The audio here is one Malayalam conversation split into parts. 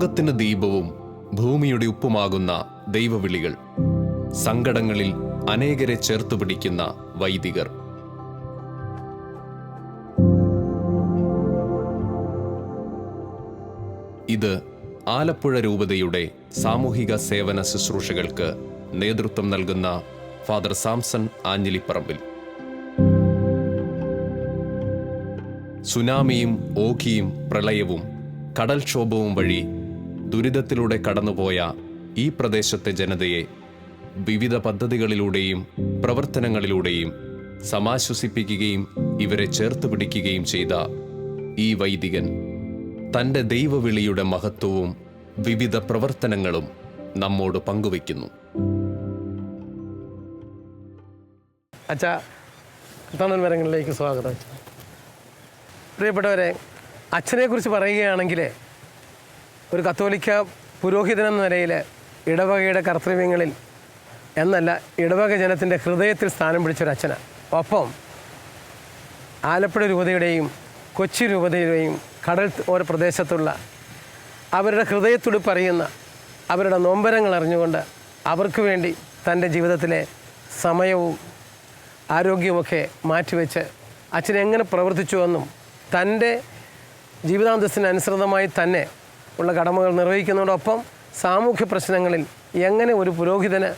ലോകത്തിന് ദീപവും ഭൂമിയുടെ ഉപ്പുമാകുന്ന ദൈവവിളികൾ, സങ്കടങ്ങളിൽ അനേകരെ ചേർത്തുപിടിക്കുന്ന വൈദികർ. ഇത് ആലപ്പുഴ രൂപതയുടെ സാമൂഹിക സേവന ശുശ്രൂഷകൾക്ക് നേതൃത്വം നൽകുന്ന ഫാദർ സാംസൺ ആഞ്ഞിലിപ്പറമ്പിൽ. സുനാമിയും ഓഖിയും പ്രളയവും കടൽക്ഷോഭവും വഴി ദുരിതത്തിലൂടെ കടന്നുപോയ ഈ പ്രദേശത്തെ ജനതയെ വിവിധ പദ്ധതികളിലൂടെയും പ്രവർത്തനങ്ങളിലൂടെയും സമാശ്വസിപ്പിക്കുകയും ഇവരെ ചേർത്ത് പിടിക്കുകയും ചെയ്ത ഈ വൈദികൻ തൻ്റെ ദൈവവിളിയുടെ മഹത്വവും വിവിധ പ്രവർത്തനങ്ങളും നമ്മോട് പങ്കുവയ്ക്കുന്നു. അച്ഛാ, തണൽ മരങ്ങളിലേക്ക് സ്വാഗതം. പ്രിയപ്പെട്ടവരെ, അച്ഛനെക്കുറിച്ച് പറയുകയാണെങ്കിൽ ഒരു കത്തോലിക്ക പുരോഹിതനെന്ന നിലയിൽ ഇടവകയുടെ കർത്തവ്യങ്ങളിൽ എന്നല്ല, ഇടവക ജനത്തിൻ്റെ ഹൃദയത്തിൽ സ്ഥാനം പിടിച്ചൊരച്ഛനാണ്. ഒപ്പം ആലപ്പുഴ രൂപതയുടെയും കൊച്ചി രൂപതയുടെയും കടൽ ഓരോ പ്രദേശത്തുള്ള അവരുടെ ഹൃദയത്തുടിപ്പ് അറിയുന്ന, അവരുടെ നൊമ്പരങ്ങൾ അറിഞ്ഞുകൊണ്ട് അവർക്ക് വേണ്ടി തൻ്റെ ജീവിതത്തിലെ സമയവും ആരോഗ്യവുമൊക്കെ മാറ്റിവെച്ച് അച്ഛൻ എങ്ങനെ പ്രവർത്തിച്ചുവെന്നും തൻ്റെ ജീവിതാന്തസ്സിനനുസൃതമായി തന്നെ ഉള്ള കടമകൾ നിർവഹിക്കുന്നതോടൊപ്പം സാമൂഹ്യ പ്രശ്നങ്ങളിൽ എങ്ങനെ ഒരു പുരോഹിതന്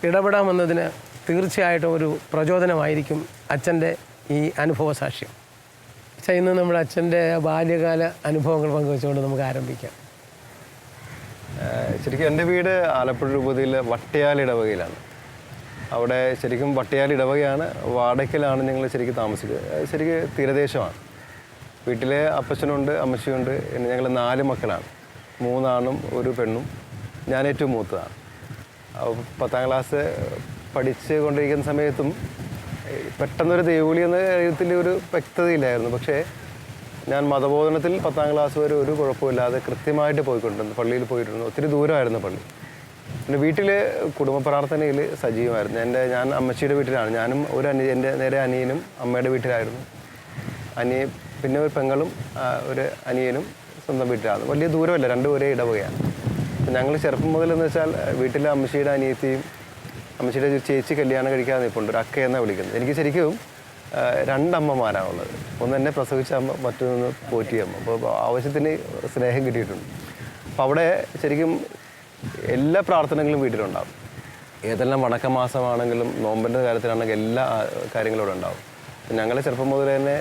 ഇടപെടാമെന്നതിന് തീർച്ചയായിട്ടും ഒരു പ്രചോദനമായിരിക്കും അച്ഛൻ്റെ ഈ അനുഭവ സാക്ഷ്യം. ഇന്ന് നമ്മുടെ അച്ഛൻ്റെ ബാല്യകാല അനുഭവങ്ങൾ പങ്കുവെച്ചുകൊണ്ട് നമുക്ക് ആരംഭിക്കാം. ശരിക്കും എൻ്റെ വീട് ആലപ്പുഴ രൂപതയിൽ വട്ടയാൽ ഇടവകയിലാണ്. അവിടെ ശരിക്കും വട്ടയാൽ ഇടവകയാണ്, വാടകയിലാണ് ഞങ്ങൾ ശരിക്കും താമസിക്കുക. ശരിക്കും തീരദേശമാണ്. വീട്ടിലെ അപ്പച്ചനുണ്ട്, അമ്മച്ചിയുണ്ട്. ഞങ്ങൾ 4 മക്കളാണ്, 3 ആണും 1 പെണ്ണും. ഞാൻ ഏറ്റവും മൂത്തതാണ്. 10ാം ക്ലാസ് പഠിച്ച് കൊണ്ടിരിക്കുന്ന സമയത്തും പെട്ടെന്നൊരു ദൈവവിളി എന്ന കാര്യത്തിൽ ഒരു വ്യക്തതയില്ലായിരുന്നു. പക്ഷേ ഞാൻ മതബോധനത്തിൽ 10ാം ക്ലാസ് വരെ ഒരു കുഴപ്പമില്ലാതെ കൃത്യമായിട്ട് പോയിക്കൊണ്ടിരുന്നു. പള്ളിയിൽ പോയിരുന്നു. ഒത്തിരി ദൂരമായിരുന്നു പള്ളി. പിന്നെ വീട്ടിൽ കുടുംബ പ്രാർത്ഥനയിൽ സജീവമായിരുന്നു. ഞാൻ അമ്മച്ചിയുടെ വീട്ടിലാണ്. ഞാനും എൻ്റെ നേരെ അനിയനും അമ്മയുടെ വീട്ടിലായിരുന്നു. പിന്നെ ഒരു പെങ്ങളും ഒരു അനിയനും സ്വന്തം വീട്ടിലാണ്. വലിയ ദൂരമല്ല, 2 ഒരേ ഇടവകയാണ്. ഞങ്ങൾ ചെറുപ്പം മുതലെന്ന് വെച്ചാൽ വീട്ടിലെ അമ്മച്ചിയുടെ അനിയത്തിയും അമ്മച്ചിയുടെ ചേച്ചി കല്യാണം കഴിക്കാതെ നിൽപ്പുണ്ട്. ഒരു അക്കയെന്നാണ് വിളിക്കുന്നത്. എനിക്ക് ശരിക്കും 2 അമ്മമാരാണ് ഉള്ളത്. ഒന്ന് എന്നെ പ്രസവിച്ച അമ്മ, മറ്റൊന്ന് പോറ്റിയ അമ്മ. അപ്പോൾ ആവശ്യത്തിന് സ്നേഹം കിട്ടിയിട്ടുണ്ട്. അപ്പോൾ അവിടെ ശരിക്കും എല്ലാ പ്രാർത്ഥനകളും വീട്ടിലുണ്ടാകും. ഏതെല്ലാം വണക്കമാസമാണെങ്കിലും നോമ്പിൻ്റെ കാര്യത്തിലാണെങ്കിൽ എല്ലാ കാര്യങ്ങളും ഇവിടെ ഉണ്ടാകും. ഞങ്ങൾ ചെറുപ്പം മുതൽ തന്നെ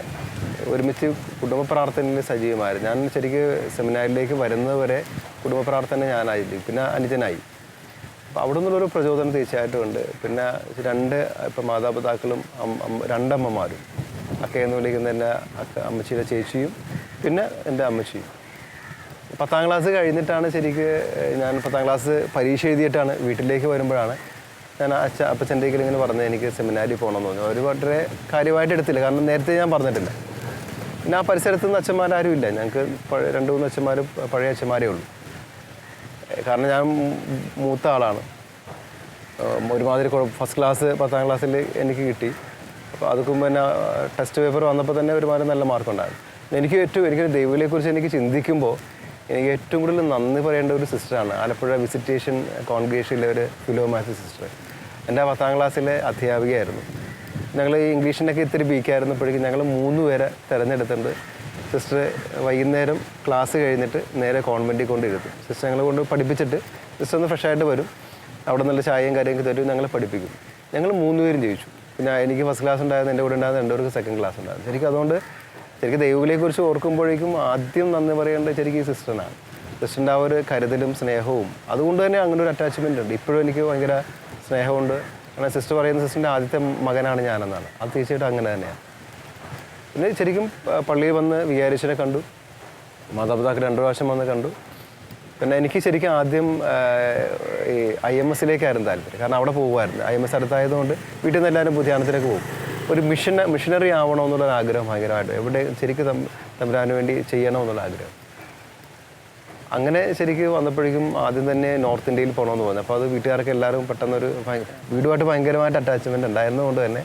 ഒരുമിച്ച് കുടുംബ പ്രാർത്ഥനയിൽ സജീവമായിരുന്നു. ഞാൻ ശരിക്കും സെമിനാരിലേക്ക് വരുന്നത് വരെ കുടുംബ പ്രാർത്ഥന ഞാനായി, പിന്നെ അനുജനായി. അപ്പോൾ അവിടെ നിന്നുള്ളൊരു പ്രചോദനം തീർച്ചയായിട്ടും ഉണ്ട്. പിന്നെ 2 ഇപ്പം മാതാപിതാക്കളും 2 അമ്മമാരും, അക്കയെന്ന് വിളിക്കുന്ന എൻ്റെ അമ്മച്ചിയുടെ ചേച്ചിയും പിന്നെ എൻ്റെ അമ്മച്ചിയും. 10ാം ക്ലാസ് കഴിഞ്ഞിട്ടാണ് ശരിക്ക് ഞാൻ 10ാം ക്ലാസ് പരീക്ഷ എഴുതിയിട്ടാണ് വീട്ടിലേക്ക് വരുമ്പോഴാണ് ഞാൻ അപ്പച്ചൻ്റെ ഇങ്ങനെ പറഞ്ഞത് എനിക്ക് സെമിനാരിൽ പോകണമെന്ന് തോന്നി. അവർ വളരെ കാര്യമായിട്ട് എടുത്തില്ല, കാരണം നേരത്തെ ഞാൻ പറഞ്ഞിട്ടില്ല. പിന്നെ ആ പരിസരത്ത് നിന്ന് അച്ഛന്മാരാരും ഇല്ല. ഞങ്ങൾക്ക് 2-3 അച്ഛന്മാർ പഴയ അച്ഛന്മാരേ ഉള്ളൂ. കാരണം ഞാൻ മൂത്ത ആളാണ്. ഒരുമാതിരി ഫസ്റ്റ് ക്ലാസ് 10ാം ക്ലാസ്സിൽ എനിക്ക് കിട്ടി. അപ്പോൾ അതൊക്കെ മുമ്പ് തന്നെ ടെസ്റ്റ് പേപ്പർ വന്നപ്പോൾ തന്നെ ഒരുമാതിരി നല്ല മാർക്കുണ്ടായിരുന്നു. എനിക്ക് ദൈവവിളിയെക്കുറിച്ച് എനിക്ക് ചിന്തിക്കുമ്പോൾ എനിക്ക് ഏറ്റവും കൂടുതൽ നന്ദി പറയേണ്ട ഒരു സിസ്റ്ററാണ് ആലപ്പുഴ വിസിറ്റേഷൻ കോൺഗ്രിഗേഷനിലെ ഒരു ഫിലോമാസി സിസ്റ്റർ. എൻ്റെ 10ാം ക്ലാസ്സിലെ അധ്യാപികയായിരുന്നു. ഞങ്ങൾ ഈ ഇംഗ്ലീഷിനൊക്കെ ഇത്തിരി വീക്കായിരുന്നപ്പോഴേക്കും ഞങ്ങൾ 3 പേരെ തിരഞ്ഞെടുത്തിട്ടുണ്ട്. സിസ്റ്റർ വൈകുന്നേരം ക്ലാസ് കഴിഞ്ഞിട്ട് നേരെ കോൺവെൻറ്റിൽ കൊണ്ടിരുത്തും. സിസ്റ്റർ ഞങ്ങളെ കൊണ്ട് പഠിപ്പിച്ചിട്ട് സിസ്റ്റർ ഒന്ന് ഫ്രഷായിട്ട് വരും. അവിടെ നല്ല ചായയും കാര്യമൊക്കെ തരും, ഞങ്ങളെ പഠിപ്പിക്കും. ഞങ്ങൾ 3 പേരും ജയിച്ചു. പിന്നെ എനിക്ക് ഫസ്റ്റ് ക്ലാസ് ഉണ്ടായിരുന്നു, എൻ്റെ കൂടെ ഉണ്ടായിരുന്ന 2 പേർക്ക് സെക്കൻഡ് ക്ലാസ് ഉണ്ടായിരുന്നു. ശരിക്കും അതുകൊണ്ട് ശരിക്കും ദൈവവിളിയെക്കുറിച്ച് ഓർക്കുമ്പോഴേക്കും ആദ്യം നന്ദി പറയേണ്ടത് ശരിക്കും ഈ സിസ്റ്ററിനാണ്. സിസ്റ്ററിൻ്റെ ആ ഒരു കരുതലും സ്നേഹവും, അതുകൊണ്ട് തന്നെ അങ്ങനെ ഒരു അറ്റാച്ച്മെൻ്റ് ഉണ്ട്. ഇപ്പോഴും എനിക്ക് ഭയങ്കര സ്നേഹമുണ്ട്. കാരണം സിസ്റ്റർ പറയുന്ന സിസ്റ്ററിൻ്റെ ആദ്യത്തെ മകനാണ് ഞാനെന്നാണ്. അത് തീർച്ചയായിട്ടും അങ്ങനെ തന്നെയാണ്. പിന്നെ ശരിക്കും പള്ളിയിൽ വന്ന് വികാരിച്ചനെ കണ്ടു, മാതാപിതാക്കൾ 2 പ്രാവശ്യം വന്ന് കണ്ടു. പിന്നെ എനിക്ക് ശരിക്കും ആദ്യം ഈ IMS-ലേക്കായിരുന്നു താല്പര്യം. കാരണം അവിടെ പോകുമായിരുന്നു. IMS അടുത്തായതുകൊണ്ട് വീട്ടിൽ നിന്ന് എല്ലാവരും ധ്യാനത്തിലേക്ക് പോകും. ഒരു മിഷനറി ആവണമെന്നുള്ളൊരു ആഗ്രഹം ഭയങ്കരമായിട്ട്, എവിടെ ശരിക്കും തമ്പുരാന് വേണ്ടി ചെയ്യണമെന്നുള്ള ആഗ്രഹം. അങ്ങനെ ശരിക്കും വന്നപ്പോഴേക്കും ആദ്യം തന്നെ നോർത്ത് ഇന്ത്യയിൽ പോകണമെന്ന് തോന്നി. അപ്പോൾ അത് വീട്ടുകാർക്ക് എല്ലാവരും പെട്ടെന്നൊരു വീടുമായിട്ട് ഭയങ്കരമായിട്ട് അറ്റാച്ച്മെൻറ്റ് ഉണ്ടായിരുന്നതുകൊണ്ട് തന്നെ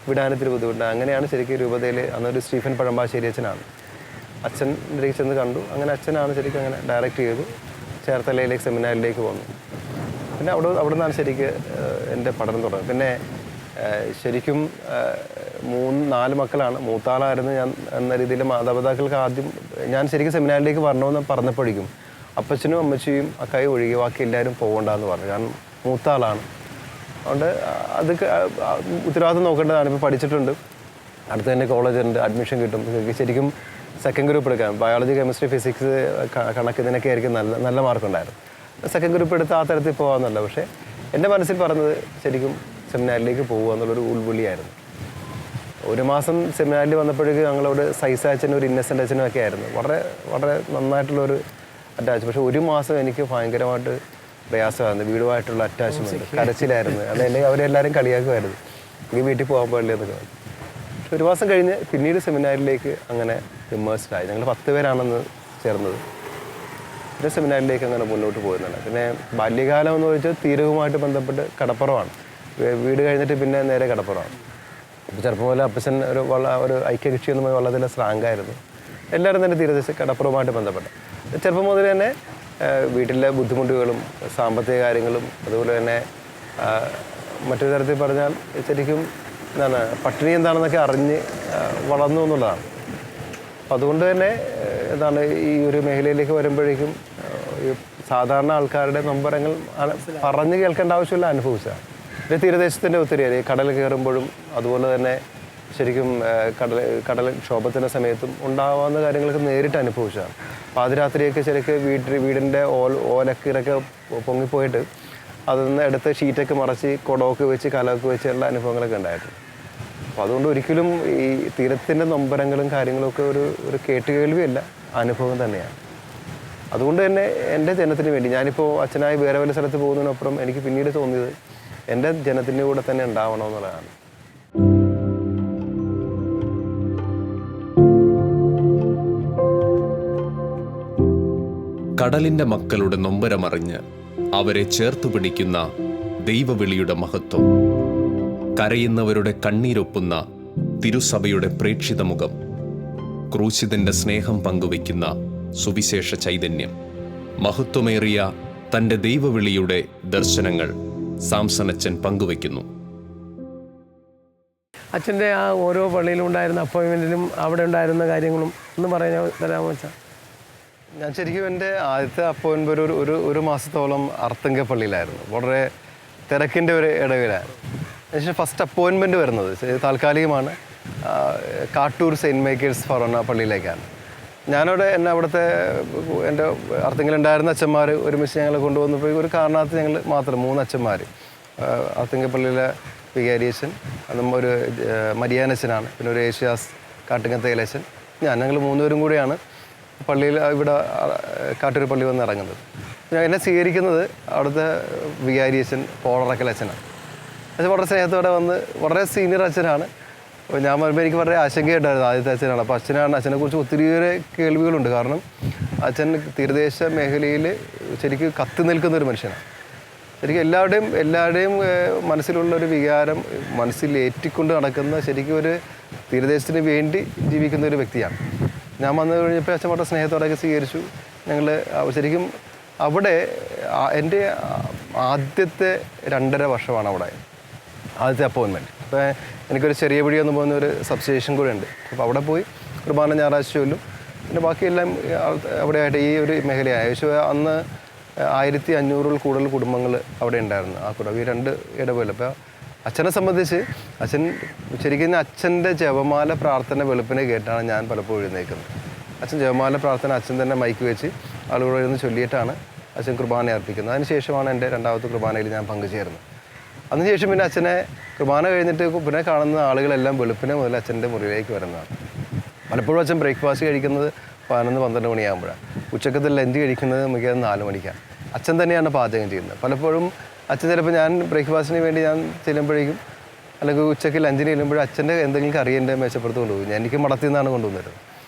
വിടാനത്തിൽ ബുദ്ധിമുട്ടുണ്ട്. അങ്ങനെയാണ് ശരിക്കും രൂപതയിൽ അന്നൊരു സ്റ്റീഫൻ പഴമ്പാശ്ശേരി അച്ഛനാണ്. അച്ഛൻ ചെന്ന് കണ്ടു. അങ്ങനെ അച്ഛനാണ് ശരിക്കും അങ്ങനെ ഡയറക്റ്റ് ചെയ്തു. ചേർത്തലയിലേക്ക് സെമിനാരിലേക്ക് വന്നു. പിന്നെ അവിടെ നിന്നാണ് ശരിക്ക് എൻ്റെ പഠനം തുടങ്ങുന്നത്. പിന്നെ ശരിക്കും 4 മക്കളാണ്. മൂത്താളായിരുന്നു ഞാൻ എന്ന രീതിയിൽ മാതാപിതാക്കൾക്ക് ആദ്യം ഞാൻ ശരിക്കും സെമിനാരിലേക്ക് വരണമെന്ന് പറഞ്ഞപ്പോഴേക്കും അപ്പച്ചനും അമ്മച്ചിയും അക്കായി ഒഴികെ ബാക്കി എല്ലാവരും പോകണ്ടെന്ന് പറഞ്ഞു. കാരണം മൂത്താളാണ്. അതുകൊണ്ട് അത് ഉത്തരവാദിത്വം നോക്കേണ്ടതാണ്. ഇപ്പോൾ പഠിച്ചിട്ടുണ്ട്, അടുത്ത് തന്നെ കോളേജുണ്ട്, അഡ്മിഷൻ കിട്ടും. ശരിക്കും സെക്കൻഡ് ഗ്രൂപ്പ് എടുക്കാം. ബയോളജി, കെമിസ്ട്രി, ഫിസിക്സ്, കണക്ക് ഇതിനൊക്കെ ആയിരിക്കും നല്ല മാർക്കുണ്ടായിരുന്നു. സെക്കൻഡ് ഗ്രൂപ്പ് എടുത്ത് ആ തരത്തിൽ പോകാമെന്നല്ല. പക്ഷേ എൻ്റെ മനസ്സിൽ പറഞ്ഞത് ശരിക്കും സെമിനാരിലേക്ക് പോകുക എന്നുള്ളൊരു ഉൾവിളിയായിരുന്നു. 1 മാസം സെമിനാരിൽ വന്നപ്പോഴേക്കും ഞങ്ങളോട് സൈസ് അച്ഛനും ഒരു ഇന്നസെൻ്റ് അച്ഛനും ഒക്കെ ആയിരുന്നു. വളരെ നന്നായിട്ടുള്ളൊരു അറ്റാച്ച്. പക്ഷേ 1 മാസം എനിക്ക് ഭയങ്കരമായിട്ട് പ്രയാസമായിരുന്നു. വീടുമായിട്ടുള്ള അറ്റാച്ച്മെൻറ്റ്, കരച്ചിലായിരുന്നു. അതെല്ലാം അവരെല്ലാവരും കളിയാക്കുമായിരുന്നു, എനിക്ക് വീട്ടിൽ പോകാൻ പാടില്ല എന്നൊക്കെ. പക്ഷെ 1 മാസം കഴിഞ്ഞ് പിന്നീട് സെമിനാരിലേക്ക് അങ്ങനെ ഇമ്മേഴ്സ്ഡായി. ഞങ്ങൾ 10 പേരാണെന്ന് ചേർന്നത്. പിന്നെ സെമിനാരിലേക്ക് അങ്ങനെ മുന്നോട്ട് പോയിരുന്നുണ്ട്. പിന്നെ ബാല്യകാലം എന്ന് ചോദിച്ചാൽ തീരവുമായിട്ട് ബന്ധപ്പെട്ട് കടപ്പുറമാണ്. വീട് കഴിഞ്ഞിട്ട് പിന്നെ നേരെ കടപ്പുറമാണ്. അപ്പോൾ ചെറുപ്പം പോലെ അപ്പച്ചൻ ഒരു ഐക്യകക്ഷി എന്ന് വളരെ സ്ട്രോങ്ങായിരുന്നു. എല്ലാവരും തന്നെ തീരദേശ കടപ്പുറവുമായിട്ട് ബന്ധപ്പെട്ട് ചെറുപ്പം മുതൽ തന്നെ വീട്ടിലെ ബുദ്ധിമുട്ടുകളും സാമ്പത്തിക കാര്യങ്ങളും അതുപോലെ തന്നെ മറ്റൊരു തരത്തിൽ പറഞ്ഞാൽ ശരിക്കും എന്താണ് പട്ടിണി എന്താണെന്നൊക്കെ അറിഞ്ഞ് വളർന്നു എന്നുള്ളതാണ്. അപ്പം അതുകൊണ്ട് തന്നെ എന്താണ് ഈ ഒരു മേഖലയിലേക്ക് വരുമ്പോഴേക്കും സാധാരണ ആൾക്കാരുടെ നൊമ്പരങ്ങൾ പറഞ്ഞു കേൾക്കേണ്ട ആവശ്യമില്ല, അനുഭവിച്ചതാണ്. പിന്നെ തീരദേശത്തിൻ്റെ ഒത്തിരി കടൽ കയറുമ്പോഴും അതുപോലെ തന്നെ ശരിക്കും കടൽ ക്ഷോഭത്തിൻ്റെ സമയത്തും ഉണ്ടാവാവുന്ന കാര്യങ്ങളൊക്കെ നേരിട്ട് അനുഭവിച്ചതാണ്. പാതിരാത്രിയൊക്കെ ശരിക്കും വീടിൻ്റെ ഓലക്കീറൊക്കെ പൊങ്ങിപ്പോയിട്ട് അതിൽ നിന്ന് എടുത്ത് ഷീറ്റൊക്കെ മറച്ച് കുടമൊക്കെ വെച്ച് കലമൊക്കെ വെച്ച് എല്ലാ അനുഭവങ്ങളൊക്കെ ഉണ്ടായിട്ടുണ്ട്. അപ്പോൾ അതുകൊണ്ട് ഒരിക്കലും ഈ തീരത്തിൻ്റെ നൊമ്പരങ്ങളും കാര്യങ്ങളൊക്കെ ഒരു കേട്ടുകേൾവിയല്ല, അനുഭവം തന്നെയാണ്. അതുകൊണ്ട് തന്നെ എൻ്റെ ജനത്തിന് വേണ്ടി ഞാനിപ്പോൾ അച്ഛനായി വേറെ വല്ല സ്ഥലത്ത് പോകുന്നതിനപ്പുറം എനിക്ക് പിന്നീട് തോന്നിയത് എൻ്റെ ജനത്തിൻ്റെ കൂടെ തന്നെ ഉണ്ടാവണമെന്നുള്ളതാണ്. കടലിൻ്റെ മക്കളുടെ നൊമ്പരമറിഞ്ഞ് അവരെ ചേർത്തു പിടിക്കുന്ന ദൈവവിളിയുടെ മഹത്വം, കരയുന്നവരുടെ കണ്ണീരൊപ്പുന്ന തിരുസഭയുടെ പ്രേക്ഷിത മുഖം, ക്രൂശിതന്റെ സ്നേഹം പങ്കുവയ്ക്കുന്ന സുവിശേഷ ചൈതന്യം, മഹത്വമേറിയ തൻ്റെ ദൈവവിളിയുടെ ദർശനങ്ങൾ സാംസണച്ചൻ പങ്കുവയ്ക്കുന്നു. അച്ഛൻ്റെ ആ ഓരോ പള്ളിയിലും ഉണ്ടായിരുന്ന അപ്പോയിൻമെൻറ്റിലും അവിടെ ഉണ്ടായിരുന്ന കാര്യങ്ങളും ഒന്ന് പറയാൻ തരാമോ വെച്ചാൽ? ഞാൻ ശരിക്കും എൻ്റെ ആദ്യത്തെ അപ്പോയിൻമെൻറ്റ് ഒരു മാസത്തോളം അർത്തുങ്ക പള്ളിയിലായിരുന്നു. വളരെ തിരക്കിൻ്റെ ഒരു ഇടവിലായിരുന്നു. അതിനുശേഷം ഫസ്റ്റ് അപ്പോയിൻമെൻറ്റ് വരുന്നത് താൽക്കാലികമാണ്, കാട്ടൂർ സെയിൻറ്റ് മേക്കേഴ്സ് ഫൊറോന പള്ളിയിലേക്കാണ്. എന്നെ അവിടുത്തെ എൻ്റെ അർത്തുങ്കലുണ്ടായിരുന്ന അച്ഛന്മാർ ഒരുമിച്ച് ഞങ്ങളെ കൊണ്ടുവന്നപ്പോൾ ഒരു കാരണത്ത് ഞങ്ങൾ മാത്രം 3 അച്ഛന്മാർ, അർത്തുങ്കപ്പള്ളിയിലെ വികാരിയച്ഛൻ, അതും ഒരു മരിയാനച്ഛനാണ്, പിന്നെ ഒരു ഏഷ്യാസ് കാട്ടുങ്ങത്തേലച്ഛൻ, ഞങ്ങൾ 3 പേരും കൂടിയാണ് പള്ളിയിൽ ഇവിടെ കാട്ടൂർ പള്ളി വന്ന് ഇറങ്ങുന്നത്. എന്നെ സ്വീകരിക്കുന്നത് അവിടുത്തെ വികാരിയച്ഛൻ പോളറക്കലച്ഛനാണ്. അച്ഛൻ വളരെ സ്നേഹത്തോടെ വന്ന്, വളരെ സീനിയർ അച്ഛനാണ്. അപ്പോൾ ഞാൻ വരുമ്പോൾ എനിക്ക് വളരെ ആശങ്കയുണ്ടായിരുന്നു. ആദ്യത്തെ അച്ഛനാണ്. അപ്പോൾ അച്ഛനെക്കുറിച്ച് ഒത്തിരിയേറെ കേൾവികളുണ്ട്. കാരണം അച്ഛൻ തീരദേശ മേഖലയിൽ ശരിക്കും കത്തി നിൽക്കുന്നൊരു മനുഷ്യനാണ്. ശരിക്കും എല്ലാവരുടെയും മനസ്സിലുള്ളൊരു വികാരം മനസ്സിൽ ഏറ്റിക്കൊണ്ട് നടക്കുന്ന ശരിക്കും ഒരു തീരദേശത്തിന് വേണ്ടി ജീവിക്കുന്ന ഒരു വ്യക്തിയാണ്. ഞാൻ വന്നു കഴിഞ്ഞപ്പോൾ അച്ഛൻ വളരെ സ്നേഹത്തോടെയൊക്കെ സ്വീകരിച്ചു. ഞങ്ങൾ ശരിക്കും അവിടെ എൻ്റെ ആദ്യത്തെ 2.5 വർഷമാണ് അവിടെ ആദ്യത്തെ അപ്പോയിൻമെൻറ്റ്. അപ്പോൾ എനിക്കൊരു ചെറിയ വഴി എന്ന് പോകുന്ന ഒരു സബ്സ്റ്റേഷൻ കൂടെ ഉണ്ട്. അപ്പോൾ അവിടെ പോയി കുർബാന ഞായറാഴ്ച ചൊല്ലും. പിന്നെ ബാക്കിയെല്ലാം അവിടെയായിട്ട് ഈ ഒരു മേഖലയായ ഏകദേശം അന്ന് 1500 കൂടുതൽ കുടുംബങ്ങൾ അവിടെ ഉണ്ടായിരുന്നു. ആ ഈ 2 ഇടവേള. അപ്പോൾ അച്ഛനെ സംബന്ധിച്ച് അച്ഛൻ ശരിക്കും അച്ഛൻ്റെ ജപമാല പ്രാർത്ഥന വെളുപ്പിനെ കേട്ടാണ് ഞാൻ പലപ്പോഴും എഴുന്നേക്കുന്നത്. അച്ഛൻ ജപമാല പ്രാർത്ഥന അച്ഛൻ തന്നെ മൈക്ക് വെച്ച് ആളുകളോട് ഇരുന്ന് ചൊല്ലിയിട്ടാണ് അച്ഛൻ കുർബാന അർപ്പിക്കുന്നത്. അതിനുശേഷമാണ് എൻ്റെ 2ാമത്തെ കുർബാനയിൽ ഞാൻ പങ്കുചേരുന്നത്. അതിനുശേഷം പിന്നെ അച്ഛനെ കുർബാന കഴിഞ്ഞിട്ട് പിന്നെ കാണുന്ന ആളുകളെല്ലാം വെളുപ്പിനെ മുതൽ അച്ഛൻ്റെ മുറിയിലേക്ക് വരുന്നതാണ്. പലപ്പോഴും അച്ഛൻ ബ്രേക്ക്ഫാസ്റ്റ് കഴിക്കുന്നത് 11-12 മണിയാകുമ്പോഴാണ്. ഉച്ചക്കത്തെ ലഞ്ച് കഴിക്കുന്നത് മിക്കവാറും 4 മണിക്കാണ്. അച്ഛൻ തന്നെയാണ് പാചകം ചെയ്യുന്നത്. പലപ്പോഴും അച്ഛൻ ചിലപ്പോൾ ഞാൻ ബ്രേക്ക്ഫാസ്റ്റിന് വേണ്ടി ഞാൻ ചെല്ലുമ്പോഴേക്കും അല്ലെങ്കിൽ ഉച്ചയ്ക്ക് ലഞ്ചിന് ചെല്ലുമ്പോഴും അച്ഛൻ്റെ എന്തെങ്കിലും കറി എൻ്റെ മേശപ്പുറത്ത് കൊണ്ടുപോകും. എനിക്ക് മടത്തിൽ നിന്നാണ് കൊണ്ടുവന്നത്.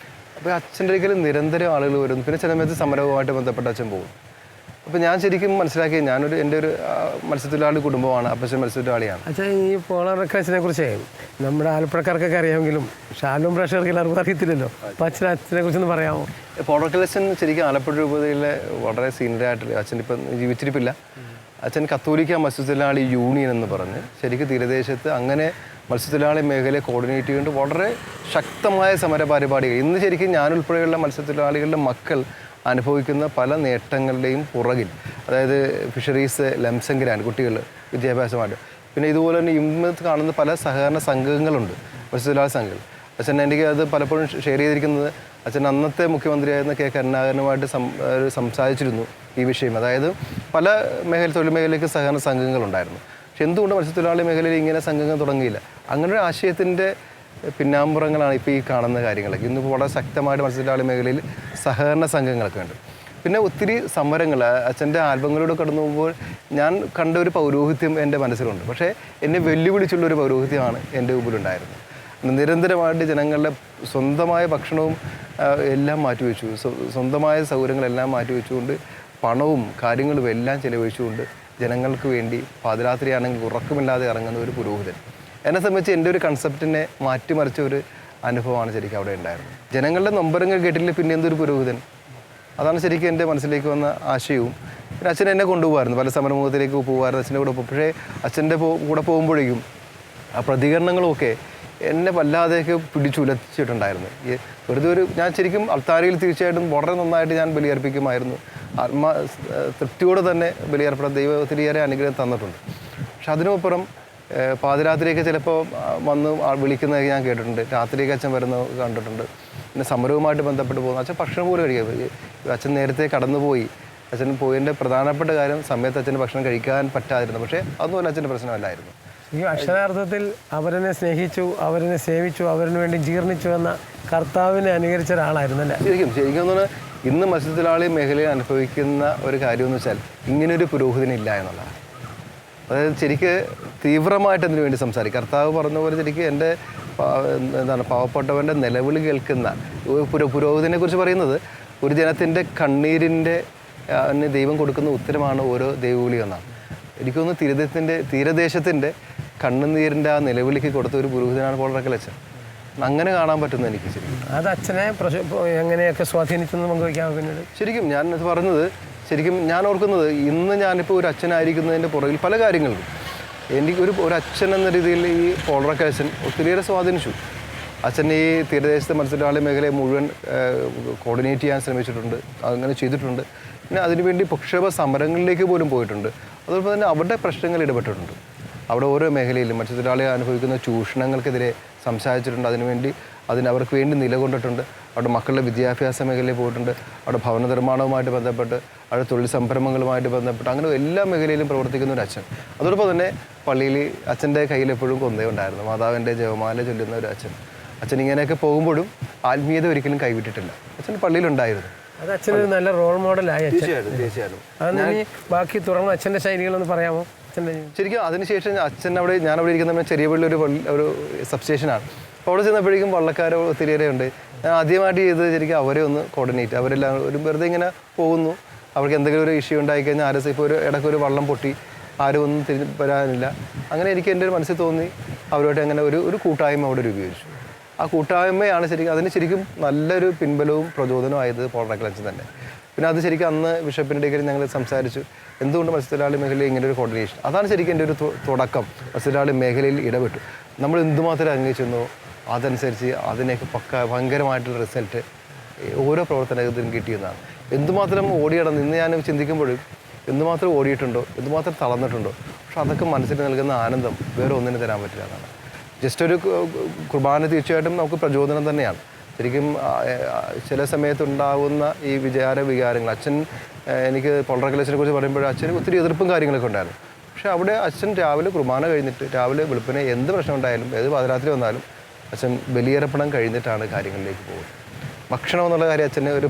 അപ്പോൾ അച്ഛൻ്റെ ഒരിക്കലും നിരന്തരം ആളുകൾ വരുന്നു. പിന്നെ ചില സമയത്ത് സമരവുമായിട്ട് ബന്ധപ്പെട്ട് അച്ഛൻ പോകും. അപ്പോൾ ഞാൻ ശരിക്കും മനസ്സിലാക്കി എൻ്റെ ഒരു മത്സ്യത്തൊഴിലാളി കുടുംബമാണ്, അപ്പച്ചൻ മത്സ്യത്തൊഴിലാളിയാണ്. അച്ഛാ, ഈ പോളാർ റെക്രേഷനെ കുറിച്ച് നമ്മുടെ ആലപ്പുഴക്കാർക്കൊക്കെ അറിയാമെങ്കിലും ഷാലും പ്രേക്ഷകർക്ക് എല്ലാവർക്കും അറിയത്തില്ലല്ലോ. അപ്പോൾ അച്ഛനെ കുറിച്ചൊന്ന് പറയാമോ? പോളാർ കളക്ഷൻ ശരിക്കും ആലപ്പുഴ രൂപതയിലെ വളരെ സീനിയറായിട്ട് അച്ഛൻ ഇപ്പം ജീവിച്ചിരിപ്പില്ല. അച്ഛൻ കത്തോലിക്ക മത്സ്യത്തൊഴിലാളി യൂണിയൻ എന്ന് പറഞ്ഞ് ശരിക്കും തീരദേശത്ത് അങ്ങനെ മത്സ്യത്തൊഴിലാളി മേഖലയെ കോർഡിനേറ്റ് ചെയ്തുകൊണ്ട് വളരെ ശക്തമായ സമര പരിപാടികൾ ഇന്ന് ശരിക്കും ഞാനുൾപ്പെടെയുള്ള മത്സ്യത്തൊഴിലാളികളുടെ മക്കൾ അനുഭവിക്കുന്ന പല നേട്ടങ്ങളുടെയും പുറകിൽ, അതായത് ഫിഷറീസ് ലംസം ഗ്രാൻഡ് കുട്ടികൾ വിദ്യാഭ്യാസമായിട്ട്, പിന്നെ ഇതുപോലെ തന്നെ ഇന്ന് കാണുന്ന പല സഹകരണ സംഘങ്ങളുണ്ട്, മത്സ്യത്തൊഴിലാളി സംഘങ്ങൾ. അച്ഛൻ എനിക്ക് അത് പലപ്പോഴും ഷെയർ ചെയ്തിരിക്കുന്നത് അച്ഛൻ അന്നത്തെ മുഖ്യമന്ത്രിയായിരുന്ന കെ കരുണാകരനുമായിട്ട് സംസാരിച്ചിരുന്നു ഈ വിഷയം. അതായത് പല തൊഴിൽ മേഖലയ്ക്ക് സഹകരണ സംഘങ്ങളുണ്ടായിരുന്നു. പക്ഷെ എന്തുകൊണ്ട് മത്സ്യത്തൊഴിലാളി മേഖലയിൽ ഇങ്ങനെ സംഘങ്ങൾ തുടങ്ങിയില്ല? അങ്ങനെ ഒരു ആശയത്തിൻ്റെ പിന്നാമ്പുറങ്ങളാണ് ഇപ്പോൾ ഈ കാണുന്ന കാര്യങ്ങളൊക്കെ. ഇന്നിപ്പോൾ വളരെ ശക്തമായിട്ട് മത്സ്യത്തൊഴിലാളി മേഖലയിൽ സഹകരണ സംഘങ്ങളൊക്കെ ഉണ്ട്. പിന്നെ ഒത്തിരി സമരങ്ങൾ അച്ഛൻ്റെ ആൽബങ്ങളിലൂടെ കടന്നു പോകുമ്പോൾ ഞാൻ കണ്ട ഒരു പൗരോഹിത്യം എൻ്റെ മനസ്സിലുണ്ട്. പക്ഷേ എന്നെ വെല്ലുവിളിച്ചുള്ളൊരു പൗരോഹിത്യമാണ് എൻ്റെ മുമ്പിലുണ്ടായിരുന്നത്. നിരന്തരമായിട്ട് ജനങ്ങളുടെ സ്വന്തമായ ഭക്ഷണവും എല്ലാം മാറ്റിവെച്ചു, സ്വന്തമായ സൗകര്യങ്ങളെല്ലാം മാറ്റിവെച്ചുകൊണ്ട് പണവും കാര്യങ്ങളും എല്ലാം ചിലവഴിച്ചുകൊണ്ട് ജനങ്ങൾക്ക് വേണ്ടി പാതിരാത്രിയാണെങ്കിൽ ഉറക്കമില്ലാതെ ഇറങ്ങുന്ന ഒരു പുരോഹിതൻ. എന്നെ സംബന്ധിച്ച് എൻ്റെ ഒരു കൺസെപ്റ്റിനെ മാറ്റിമറിച്ച ഒരു അനുഭവമാണ് ശരിക്കും അവിടെ ഉണ്ടായിരുന്നത്. ജനങ്ങളുടെ നൊമ്പരങ്ങൾ കേട്ടില്ല പിന്നെ എന്തൊരു പുരോഹിതൻ, അതാണ് ശരിക്കും എൻ്റെ മനസ്സിലേക്ക് വന്ന ആശയവും. പിന്നെ അച്ഛൻ എന്നെ കൊണ്ടുപോകായിരുന്നു, പല സമരമുഖത്തിലേക്ക് പോകുമായിരുന്നു അച്ഛൻ്റെ കൂടെ. പക്ഷേ അച്ഛൻ്റെ കൂടെ പോകുമ്പോഴേക്കും ആ പ്രതികരണങ്ങളുമൊക്കെ എന്നെ വല്ലാതെയൊക്കെ പിടിച്ചുലച്ചിട്ടുണ്ടായിരുന്നു. വെറുതെ ഞാൻ ശരിക്കും അൾത്താരയിൽ തീർച്ചയായിട്ടും വളരെ നന്നായിട്ട് ഞാൻ ബലിയർപ്പിക്കുമായിരുന്നു. തൃപ്തിയോടെ തന്നെ ബലിയർപ്പണം ദൈവം ഒത്തിരിയേറെ അനുഗ്രഹം തന്നിട്ടുണ്ട്. പക്ഷെ അതിനപ്പുറം പാതിരാത്രിയൊക്കെ ചിലപ്പോൾ വന്ന് വിളിക്കുന്നതൊക്കെ ഞാൻ കേട്ടിട്ടുണ്ട്. രാത്രിയൊക്കെ അച്ഛൻ വരുന്നത് കണ്ടിട്ടുണ്ട്. പിന്നെ സമരവുമായിട്ട് ബന്ധപ്പെട്ട് പോകുന്നു. അച്ഛൻ ഭക്ഷണം പോലും കഴിക്കുക. അച്ഛൻ നേരത്തെ കടന്നുപോയി. അച്ഛൻ പോയതിൻ്റെ പ്രധാനപ്പെട്ട കാര്യം സമയത്ത് അച്ഛന് ഭക്ഷണം കഴിക്കാൻ പറ്റാതിരുന്നു. പക്ഷേ അതൊന്നും അച്ഛൻ്റെ പ്രശ്നമല്ലായിരുന്നു. ഈ അക്ഷരാർത്ഥത്തിൽ അവരെന്നെ സ്നേഹിച്ചു, അവരെന്നെ സേവിച്ചു, അവരിന് വേണ്ടി ജീർണിച്ചു എന്ന കർത്താവിനെ അനുകരിച്ച ഒരാളായിരുന്നല്ലേ? ശരിക്കും തോന്നുന്നു ഇന്ന് മത്സ്യത്തൊഴിലാളി മേഖലയിൽ അനുഭവിക്കുന്ന ഒരു കാര്യമെന്ന് വെച്ചാൽ ഇങ്ങനൊരു പുരോഹിതനില്ല എന്നുള്ളതാണ്. അതായത് ശരിക്ക് തീവ്രമായിട്ട് അതിനു വേണ്ടി സംസാരിക്കും. കർത്താവ് പറഞ്ഞ പോലെ ശരിക്കും എൻ്റെ പാവപ്പെട്ടവൻ്റെ നിലവിളി കേൾക്കുന്ന പുരോഹിതനെ കുറിച്ച് പറയുന്നത് ഒരു ജനത്തിൻ്റെ കണ്ണീരിൻ്റെ ദൈവം കൊടുക്കുന്ന ഉത്തരമാണ് ഓരോ ദൈവവിളി എന്നാണ്. എനിക്കൊന്ന് തീരദേശത്തിൻ്റെ കണ്ണുനീരിൻ്റെ ആ നിലവിളിക്ക് കൊടുത്ത ഒരു പുരോഹിതനാണ് പോളാർ റെക്കലച്ചൻ. അങ്ങനെ കാണാൻ പറ്റുന്നു എനിക്ക് ശരിക്കും. അത് അച്ഛനെ എങ്ങനെയൊക്കെ സ്വാധീനിച്ചെന്ന് പങ്കുവയ്ക്കാം. പിന്നീട് ശരിക്കും ഞാൻ പറഞ്ഞത് ശരിക്കും ഞാൻ ഓർക്കുന്നത് ഇന്ന് ഞാനിപ്പോൾ ഒരു അച്ഛനായിരിക്കുന്നതിൻ്റെ പുറകിൽ പല കാര്യങ്ങളും എനിക്ക് ഒരു അച്ഛൻ എന്ന രീതിയിൽ ഈ പോളാർ റെക്കലച്ചൻ ഒത്തിരിയേറെ സ്വാധീനിച്ചു. അച്ഛൻ ഈ തീരദേശത്തെ മത്സ്യത്തൊഴിലാളി മേഖലയെ മുഴുവൻ കോർഡിനേറ്റ് ചെയ്യാൻ ശ്രമിച്ചിട്ടുണ്ട്, അങ്ങനെ ചെയ്തിട്ടുണ്ട്. പിന്നെ അതിനുവേണ്ടി പ്രക്ഷോഭ സമരങ്ങളിലേക്ക് പോലും പോയിട്ടുണ്ട്. അതുപോലെ തന്നെ അവരുടെ പ്രശ്നങ്ങൾ ഇടപെട്ടിട്ടുണ്ട്. അവിടെ ഓരോ മേഖലയിലും മത്സ്യത്തൊഴിലാളികൾ അനുഭവിക്കുന്ന ചൂഷണങ്ങൾക്കെതിരെ സംസാരിച്ചിട്ടുണ്ട്. അവർക്ക് വേണ്ടി നിലകൊണ്ടിട്ടുണ്ട്. അവിടെ മക്കളുടെ വിദ്യാഭ്യാസ മേഖലയിൽ പോയിട്ടുണ്ട്. അവിടെ ഭവന നിർമ്മാണവുമായിട്ട് ബന്ധപ്പെട്ട്, അവിടെ തൊഴിൽ സംരംഭങ്ങളുമായിട്ട് ബന്ധപ്പെട്ട്, അങ്ങനെ എല്ലാ മേഖലയിലും പ്രവർത്തിക്കുന്ന ഒരു അച്ഛൻ. അതോടൊപ്പം തന്നെ പള്ളിയിൽ അച്ഛൻ്റെ കയ്യിൽ എപ്പോഴും കൊന്തയുണ്ടായിരുന്നു, മാതാവിൻ്റെ ജപമാല ചൊല്ലുന്ന ഒരു അച്ഛൻ. അച്ഛൻ ഇങ്ങനെയൊക്കെ പോകുമ്പോഴും ആത്മീയത ഒരിക്കലും കൈവിട്ടിട്ടില്ല. അച്ഛൻ പള്ളിയിലുണ്ടായിരുന്നു. അത് അച്ഛനൊരു നല്ല റോൾ മോഡലായി. തീർച്ചയായിട്ടും. അതൊന്നും ബാക്കി തുറന്ന അച്ഛൻ്റെ ശൈലികളൊന്ന് പറയാമോ? ശരിക്കും അതിനുശേഷം ഞാൻ അവിടെ ഇരിക്കുന്ന ചെറിയ പള്ളി ഒരു സബ്സ്റ്റേഷനാണ്. അപ്പോൾ അവിടെ ചെന്നപ്പോഴേക്കും വള്ളക്കാർ ഒത്തിരിയേറെ ഉണ്ട്. ഞാൻ ആദ്യമായിട്ട് ചെയ്തത് ശരിക്കും അവരെ ഒന്ന് കോർഡിനേറ്റ്. അവരെല്ലാം ഒരു വെറുതെ ഇങ്ങനെ പോകുന്നു. അവർക്ക് എന്തെങ്കിലും ഒരു ഇഷ്യൂ ഉണ്ടായിക്കഴിഞ്ഞാൽ ആരും ഇപ്പോൾ ഇടയ്ക്കൊരു വള്ളം പൊട്ടി ആരും ഒന്നും തിരിഞ്ഞ് വരാനില്ല. അങ്ങനെ എനിക്ക് എൻ്റെ ഒരു മനസ്സിൽ തോന്നി അവരുമായിട്ട് അങ്ങനെ ഒരു കൂട്ടായ്മ അവിടെ രൂപീകരിച്ചു. ആ കൂട്ടായ്മയാണ് ശരിക്കും നല്ലൊരു പിൻബലവും പ്രചോദനവും ആയത് പോളാർ റെക്കലച്ചൻ തന്നെ. പിന്നെ അത് ശരിക്കും അന്ന് ബിഷപ്പിൻ്റെ ഇടയിൽ ഞങ്ങൾ സംസാരിച്ചു എന്തുകൊണ്ട് മത്സ്യത്തൊഴിലാളി മേഖലയിൽ ഇങ്ങനെ ഒരു കോർഡിനേഷൻ. അതാണ് ശരിക്കും എൻ്റെ ഒരു തുടക്കം. മത്സ്യത്തൊഴിലാളി മേഖലയിൽ ഇടപെട്ടു. നമ്മൾ എന്തുമാത്രം അംഗീകരിച്ചെന്നോ അതനുസരിച്ച് അതിനൊക്കെ ഭയങ്കരമായിട്ടുള്ള റിസൾട്ട് ഓരോ പ്രവർത്തനത്തിനും കിട്ടിയെന്നാണ്. എന്തുമാത്രം ഓടിയടന്ന് ഇന്ന് ഞാൻ ചിന്തിക്കുമ്പോഴും എന്തുമാത്രം ഓടിയിട്ടുണ്ടോ, എന്തുമാത്രം തളർന്നിട്ടുണ്ടോ, പക്ഷെ അതൊക്കെ മനസ്സിൽ നൽകുന്ന ആനന്ദം വേറെ ഒന്നിനും തരാൻ പറ്റില്ല എന്നാണ്. ജസ്റ്റ് ഒരു കുർബാന തീർച്ചയായിട്ടും നമുക്ക് പ്രചോദനം തന്നെയാണ്. ശരിക്കും ചില സമയത്തുണ്ടാകുന്ന ഈ വികാരങ്ങൾ അച്ഛൻ എനിക്ക് പോളാർ റെക്കലച്ചനെ കുറിച്ച് പറയുമ്പോൾ അച്ഛന് ഒത്തിരി എതിർപ്പും കാര്യങ്ങളൊക്കെ ഉണ്ടായിരുന്നു. പക്ഷേ അവിടെ അച്ഛൻ രാവിലെ കുർബാന കഴിഞ്ഞിട്ട് രാവിലെ വെളുപ്പിനെ എന്ത് പ്രശ്നം ഉണ്ടായാലും ഏത് പാതിരാത്രി വന്നാലും അച്ഛൻ ബലിയർപ്പണം കഴിഞ്ഞിട്ടാണ് കാര്യങ്ങളിലേക്ക് പോകുന്നത്. ഭക്ഷണം എന്നുള്ള കാര്യം അച്ഛന് ഒരു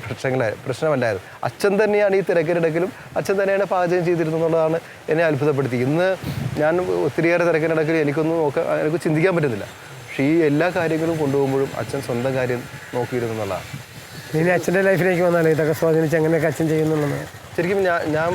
പ്രശ്നമല്ലായിരുന്നു. അച്ഛൻ തന്നെയാണ് ഈ തിരക്കിനിടക്കിലും അച്ഛൻ തന്നെയാണ് പാചകം ചെയ്തിരുന്നത് എന്നുള്ളതാണ് എന്നെ അത്ഭുതപ്പെടുത്തി. ഇന്ന് ഞാൻ ഒത്തിരിയേറെ തിരക്കിനിടക്കിലും എനിക്ക് ചിന്തിക്കാൻ പറ്റുന്നില്ല. പക്ഷേ ഈ എല്ലാ കാര്യങ്ങളും കൊണ്ടുപോകുമ്പോഴും അച്ഛൻ സ്വന്തം കാര്യം നോക്കിയിരുന്നു എന്നുള്ളതാണ്. ഇനി അച്ഛൻ്റെ ലൈഫിലേക്ക് വന്നാലേ ഇതൊക്കെ സ്വാധീനിച്ച് എങ്ങനെയൊക്കെ അച്ഛൻ ചെയ്യുന്നുള്ളത് ശരിക്കും ഞാൻ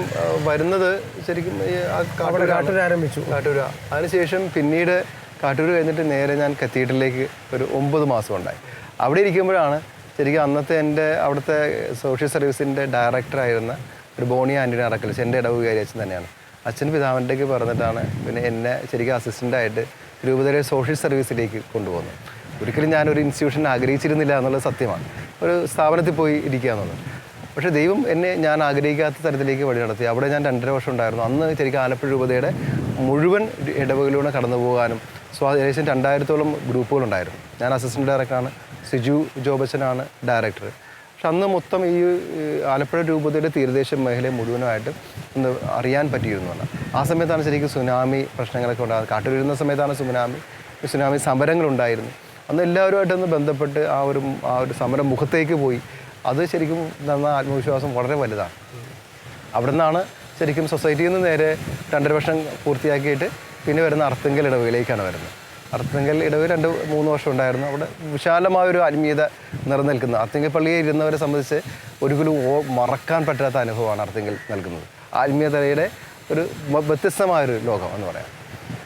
വരുന്നത് ശരിക്കും ഈ കാട്ടൂർ ആരംഭിച്ചു. കാട്ടൂർ. അതിനുശേഷം പിന്നീട് കാട്ടൂർ കഴിഞ്ഞിട്ട് നേരെ ഞാൻ കത്തീഡ്രലിലേക്ക് ഒരു 9 മാസം ഉണ്ടായി. അവിടെ ഇരിക്കുമ്പോഴാണ് ശരിക്കും അന്നത്തെ എൻ്റെ അവിടുത്തെ സോഷ്യൽ സർവീസിൻ്റെ ഡയറക്ടറായിരുന്ന ഒരു ബോണി ആൻ്റണി അറക്കൽസ് എൻ്റെ ഇടവുകാരി അച്ഛൻ തന്നെയാണ്. അച്ഛൻ പിതാവിൻ്റെക്ക് പറഞ്ഞിട്ടാണ് പിന്നെ എന്നെ ശരിക്കും അസിസ്റ്റൻ്റായിട്ട് രൂപതയുടെ സോഷ്യൽ സർവീസിലേക്ക് കൊണ്ടുപോകുന്നത്. ഒരിക്കലും ഞാനൊരു ഇൻസ്റ്റിറ്റ്യൂഷൻ ആഗ്രഹിച്ചിരുന്നില്ല എന്നുള്ളത് സത്യമാണ്. ഒരു സ്ഥാപനത്തിൽ പോയി ഇരിക്കുക എന്നുള്ളത്. പക്ഷേ ദൈവം എന്നെ ഞാൻ ആഗ്രഹിക്കാത്ത തരത്തിലേക്ക് വഴി നടത്തി. അവിടെ ഞാൻ 2.5 വർഷം ഉണ്ടായിരുന്നു. അന്ന് ശരിക്കും ആലപ്പുഴ രൂപതയുടെ മുഴുവൻ ഇടവകളിലൂടെ കടന്നു പോകാനും ഏകദേശം 2000-ഓളം ഗ്രൂപ്പുകളുണ്ടായിരുന്നു. ഞാൻ അസിസ്റ്റൻറ്റ് ഡയറക്ടറാണ്, സിജു ജോബച്ചനാണ് ഡയറക്ടർ. പക്ഷെ അന്ന് മൊത്തം ഈ ആലപ്പുഴ രൂപതയുടെ തീരദേശ മേഖലയെ മുഴുവനായിട്ട് ഒന്ന് അറിയാൻ പറ്റിയിരുന്നു. ആ സമയത്താണ് ശരിക്കും സുനാമി പ്രശ്നങ്ങളൊക്കെ ഉണ്ടാകുന്നത്. കാട്ടൂർ വരുന്ന സമയത്താണ് സുനാമി സമരങ്ങളുണ്ടായിരുന്നു. അന്ന് എല്ലാവരുമായിട്ടൊന്ന് ബന്ധപ്പെട്ട് ആ ഒരു സമരം മുഖത്തേക്ക് പോയി. അത് ശരിക്കും തന്ന ആത്മവിശ്വാസം വളരെ വലുതാണ്. അവിടെ നിന്നാണ് ശരിക്കും സൊസൈറ്റിയിൽ നിന്ന് നേരെ 2.5 വർഷം പൂർത്തിയാക്കിയിട്ട് പിന്നെ വരുന്ന അർത്തുങ്കൽ ഇടവകയിലേക്കാണ് വരുന്നത്. അർത്തുങ്കൽ ഇടവക 2-3 വർഷം ഉണ്ടായിരുന്നു. അവിടെ വിശാലമായൊരു ആത്മീയത നിലനിൽക്കുന്ന അർത്തുങ്കൽ പള്ളിയിൽ ഇരുന്നവരെ സംബന്ധിച്ച് ഒരിക്കലും മറക്കാൻ പറ്റാത്ത അനുഭവമാണ് അർത്തുങ്കൽ നൽകുന്നത്. ആത്മീയതയുടെ ഒരു വ്യത്യസ്തമായൊരു ലോകം എന്ന് പറയാം.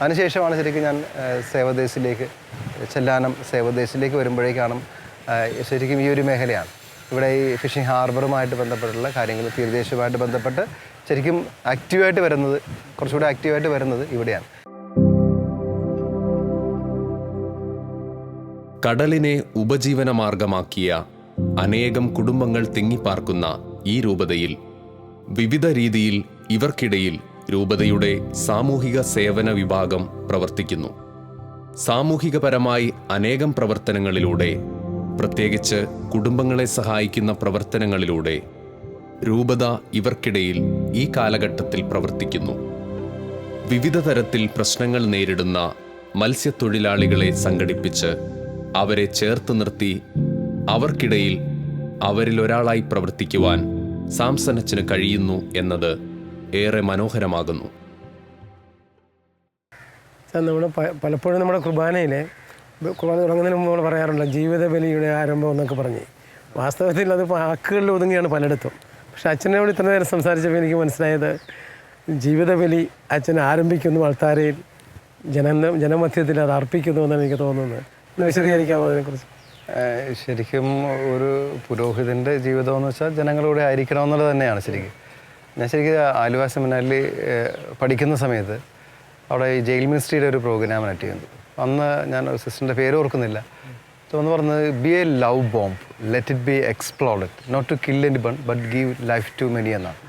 അതിനുശേഷമാണ് ശരിക്കും ഞാൻ സേവദേശിലേക്ക് ചെല്ലാനം സേവദേശിലേക്ക് വരുമ്പോഴേക്കാണ് ശരിക്കും ഈ ഒരു മേഖലയാണ്. ഇവിടെ ഈ ഫിഷിംഗ് ഹാർബറുമായിട്ട് ബന്ധപ്പെട്ടുള്ള കാര്യങ്ങൾ തീരദേശവുമായിട്ട് ബന്ധപ്പെട്ട് ശരിക്കും കുറച്ചുകൂടി ആക്റ്റീവായിട്ട് വരുന്നത് ഇവിടെയാണ്. കടലിനെ ഉപജീവന മാർഗമാക്കിയ അനേകം കുടുംബങ്ങൾ തിങ്ങിപ്പാർക്കുന്ന ഈ രൂപതയിൽ വിവിധ രീതിയിൽ ഇവർക്കിടയിൽ രൂപതയുടെ സാമൂഹിക സേവന വിഭാഗം പ്രവർത്തിക്കുന്നു. സാമൂഹികപരമായി അനേകം പ്രവർത്തനങ്ങളിലൂടെ, പ്രത്യേകിച്ച് കുടുംബങ്ങളെ സഹായിക്കുന്ന പ്രവർത്തനങ്ങളിലൂടെ രൂപത ഇവർക്കിടയിൽ ഈ കാലഘട്ടത്തിൽ പ്രവർത്തിക്കുന്നു. വിവിധ തരത്തിൽ പ്രശ്നങ്ങൾ നേരിടുന്ന മത്സ്യത്തൊഴിലാളികളെ സംഘടിപ്പിച്ച് അവരെ ചേർത്ത് നിർത്തി അവർക്കിടയിൽ അവരിലൊരാളായി പ്രവർത്തിക്കുവാൻ സാംസനച്ചന് കഴിയുന്നു എന്നത് ഏറെ മനോഹരമാകുന്നു. നമ്മൾ പലപ്പോഴും നമ്മുടെ കുർബാന തുടങ്ങുന്നതിന് മുമ്പ് നമ്മൾ പറയാറുണ്ട് ജീവിത ബലിയുടെ ആരംഭം എന്നൊക്കെ പറഞ്ഞ്. വാസ്തവത്തിൽ അത് വാക്കുകളിൽ ഒതുങ്ങിയാണ് പലയിടത്തും. പക്ഷെ അച്ഛനോട് ഇത്ര നേരം സംസാരിച്ചപ്പോൾ എനിക്ക് മനസ്സിലായത് ജീവിത ബലി അച്ഛൻ ആരംഭിക്കുന്നു അൾത്താരയിൽ, ജനമധ്യത്തിൽ അത് അർപ്പിക്കുന്നു എന്നാണ് എനിക്ക് തോന്നുന്നത്. ഒന്ന് വിശദീകരിക്കാമോ അതിനെക്കുറിച്ച്? ശരിക്കും ഒരു പുരോഹിതൻ്റെ ജീവിതം എന്ന് വെച്ചാൽ ജനങ്ങളുടെ ആയിരിക്കണം എന്നുള്ളത് തന്നെയാണ്. ഞാൻ ശരിക്കും ആലുവ സെമിനാറിൽ പഠിക്കുന്ന സമയത്ത് അവിടെ ഈ ജയിൽ മിനിസ്ട്രിയുടെ ഒരു പ്രോഗ്രാം അറ്റൻഡ് ചെയ്യുന്നത്. അന്ന് ഞാൻ സിസ്റ്ററിൻ്റെ പേര് ഓർക്കുന്നില്ല. ഒന്ന് പറഞ്ഞത് be a love bomb, let it be exploded, not to kill any one but give life to many എന്നാണ്.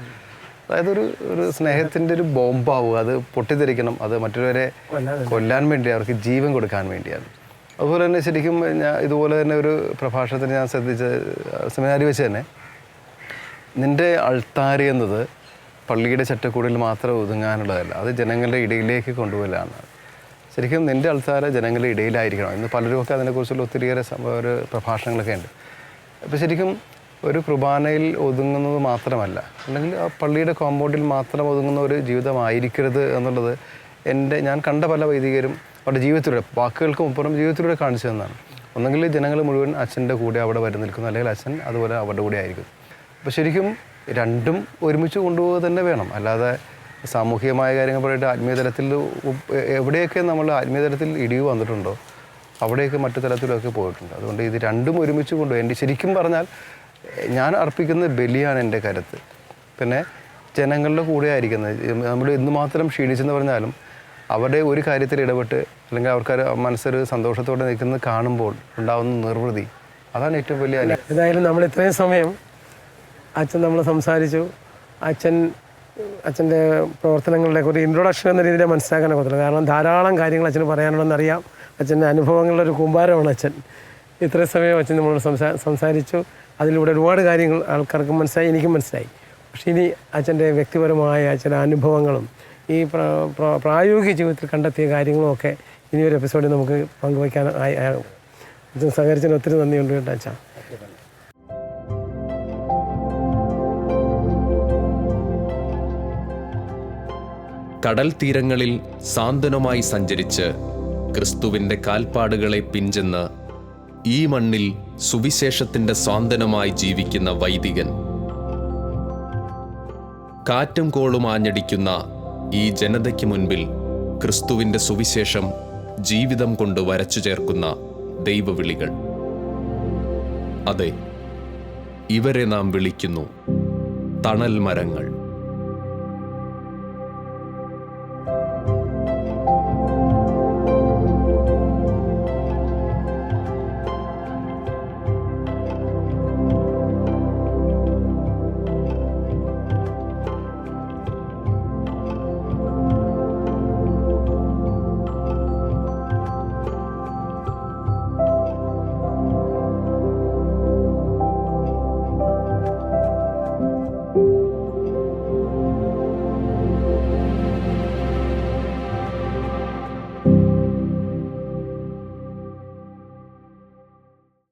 അതായത് ഒരു സ്നേഹത്തിൻ്റെ ഒരു ബോംബാവുക, അത് പൊട്ടിത്തെറിക്കണം, അത് മറ്റുള്ളവരെ കൊല്ലാൻ വേണ്ടി, അവർക്ക് ജീവൻ കൊടുക്കാൻ വേണ്ടിയാണ്. അതുപോലെ തന്നെ ശരിക്കും ഇതുപോലെ തന്നെ ഒരു പ്രഭാഷണത്തിന് ഞാൻ ശ്രദ്ധിച്ച സെമിനാരി വെച്ച് തന്നെ, നിൻ്റെ അൾത്താര എന്നത് പള്ളിയുടെ ചട്ടക്കൂടിൽ മാത്രം ഒതുങ്ങാനുള്ളതല്ല, അത് ജനങ്ങളുടെ ഇടയിലേക്ക് കൊണ്ടുപോകലാണ്. ശരിക്കും നിൻ്റെ അൾത്താര ജനങ്ങളുടെ ഇടയിലായിരിക്കണം. ഇന്ന് പലരുമൊക്കെ അതിനെക്കുറിച്ചുള്ള ഒത്തിരിയേറെ ഒരു പ്രഭാഷണങ്ങളൊക്കെ ഉണ്ട്. അപ്പോൾ ശരിക്കും ഒരു കുർബാനയിൽ ഒതുങ്ങുന്നത് മാത്രമല്ല, അല്ലെങ്കിൽ ആ പള്ളിയുടെ കോമ്പൗണ്ടിൽ മാത്രം ഒതുങ്ങുന്ന ഒരു ജീവിതമായിരിക്കരുത് എന്നുള്ളത് ഞാൻ കണ്ട പല വൈദികരും അവരുടെ ജീവിതത്തിലൂടെ, വാക്കുകൾക്കും അപ്പുറം ജീവിതത്തിലൂടെ കാണിച്ചു തന്നാണ്. ഒന്നെങ്കിൽ ജനങ്ങൾ മുഴുവൻ അച്ഛൻ്റെ കൂടെ അവിടെ വരെ നിൽക്കുന്നു, അല്ലെങ്കിൽ അച്ഛൻ അതുപോലെ അവരുടെ കൂടെ ആയിരിക്കും. അപ്പോൾ ശരിക്കും രണ്ടും ഒരുമിച്ച് കൊണ്ടുപോകുക തന്നെ വേണം. അല്ലാതെ സാമൂഹികമായ കാര്യങ്ങൾ പറയിട്ട് ആത്മീയതലത്തിൽ എവിടെയൊക്കെ നമ്മൾ ആത്മീയതലത്തിൽ ഇടിവ് വന്നിട്ടുണ്ടോ അവിടെയൊക്കെ മറ്റു തലത്തിലൊക്കെ പോയിട്ടുണ്ട്. അതുകൊണ്ട് ഇത് രണ്ടും ഒരുമിച്ച് കൊണ്ടുപോയി ശരിക്കും പറഞ്ഞാൽ ഞാൻ അർപ്പിക്കുന്ന ബലിയാണ് എൻ്റെ കരുത്ത്. പിന്നെ ജനങ്ങളുടെ കൂടെ ആയിരിക്കുന്നത്. നമ്മൾ എന്തുമാത്രം ക്ഷീണിച്ചെന്ന് പറഞ്ഞാലും അവരുടെ ഒരു കാര്യത്തിൽ ഇടപെട്ട് അല്ലെങ്കിൽ അവർക്ക് മനസ്സൊരു സന്തോഷത്തോടെ നിൽക്കുന്നത് കാണുമ്പോൾ ഉണ്ടാകുന്ന നിർവൃതി, അതാണ് ഏറ്റവും വലിയ. ഏതായാലും നമ്മൾ ഇത്രയും സമയം അച്ഛൻ നമ്മൾ സംസാരിച്ചു. അച്ഛൻ്റെ പ്രവർത്തനങ്ങളുടെ ഒരു ഇൻട്രൊഡക്ഷൻ എന്ന രീതിയിൽ മനസ്സിലാക്കാൻ പറ്റില്ല. കാരണം ധാരാളം കാര്യങ്ങൾ അച്ഛന് പറയാനുണ്ടെന്നറിയാം. അച്ഛൻ്റെ അനുഭവങ്ങളുടെ ഒരു കൂമ്പാരമാണ് അച്ഛൻ. ഇത്രയും സമയം അച്ഛൻ നമ്മളോട് സംസാരിച്ചു. അതിലൂടെ ഒരുപാട് കാര്യങ്ങൾ ആൾക്കാർക്ക് മനസ്സിലായി, എനിക്കും മനസ്സിലായി. പക്ഷേ ഇനി അച്ഛൻ്റെ വ്യക്തിപരമായ അച്ഛൻ്റെ അനുഭവങ്ങളും ഈ പ്രായോഗിക ജീവിതത്തിൽ കണ്ടെത്തിയ കാര്യങ്ങളുമൊക്കെ ഇനിയൊരു എപ്പിസോഡിൽ നമുക്ക് പങ്കുവയ്ക്കാൻ അച്ഛൻ സഹകരിച്ചതിന് ഒത്തിരി നന്ദിയുണ്ട് കേട്ടോ അച്ഛാ. കടൽ തീരങ്ങളിൽ സാന്ത്വനമായി സഞ്ചരിച്ച് ക്രിസ്തുവിൻ്റെ കാൽപ്പാടുകളെ പിഞ്ചെന്ന് ഈ മണ്ണിൽ സുവിശേഷത്തിൻ്റെ സാന്ത്വനമായി ജീവിക്കുന്ന വൈദികൻ. കാറ്റും കോളും ആഞ്ഞടിക്കുന്ന ഈ ജനതയ്ക്ക് മുൻപിൽ ക്രിസ്തുവിൻ്റെ സുവിശേഷം ജീവിതം കൊണ്ട് വരച്ചു ചേർക്കുന്ന ദൈവവിളികൾ. അതെ, ഇവരെ നാം വിളിക്കുന്നു തണൽ മരങ്ങൾ.